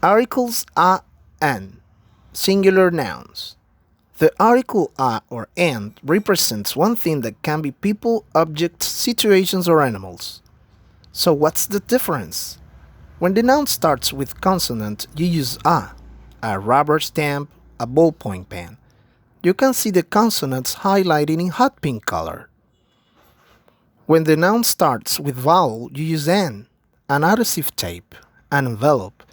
Articles a, an, singular nouns. The article a or an represents one thing that can be people, objects, situations, or animals. So what's the difference? When the noun starts with consonant, you use a rubber stamp, a ballpoint pen. You can see the consonants highlighted in hot pink color. When the noun starts with vowel, you use an adhesive tape, an envelope.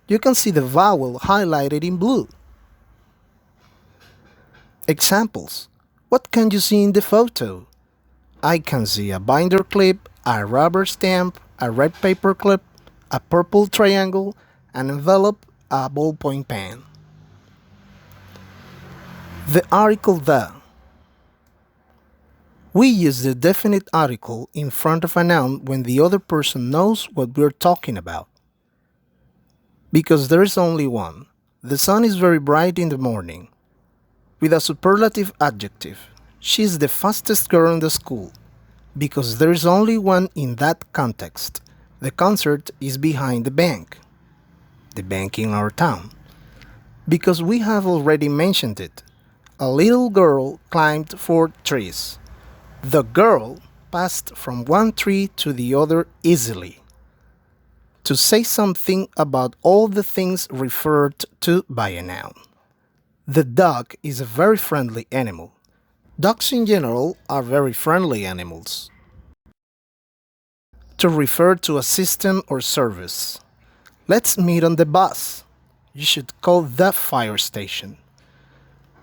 You can see the vowel highlighted in blue. Examples. What can you see in the photo? I can see a binder clip, a rubber stamp, a red paper clip, a purple triangle, an envelope, a ballpoint pen. The article the. We use the definite article in front of a noun when the other person knows what we're talking about. Because there is only one. The sun is very bright in the morning. With a superlative adjective. She is the fastest girl in the school. Because there is only one in that context. The concert is behind the bank in our town. Because we have already mentioned it. A little girl climbed 4 trees. The girl passed from one tree to the other easily. To say something about all the things referred to by a noun. The dog is a very friendly animal. Dogs in general are very friendly animals. To refer to a system or service. Let's meet on the bus. You should call the fire station.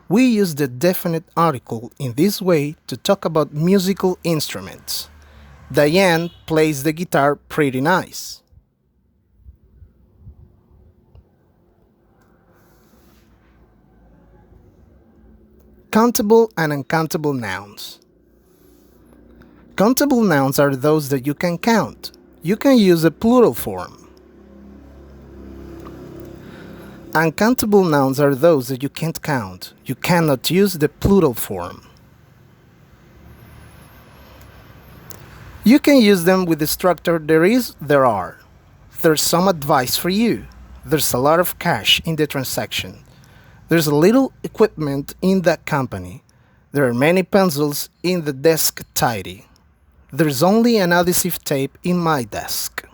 We use the definite article in this way to talk about musical instruments. Diane plays the guitar pretty nice. Countable and uncountable nouns. Countable nouns are those that you can count. You can use a plural form. Uncountable nouns are those that you can't count. You cannot use the plural form. You can use them with the structure there is, there are. There's some advice for you. There's a lot of cash in the transaction. There's a little equipment in that company. There are many pencils in the desk tidy. There's only an adhesive tape in my desk.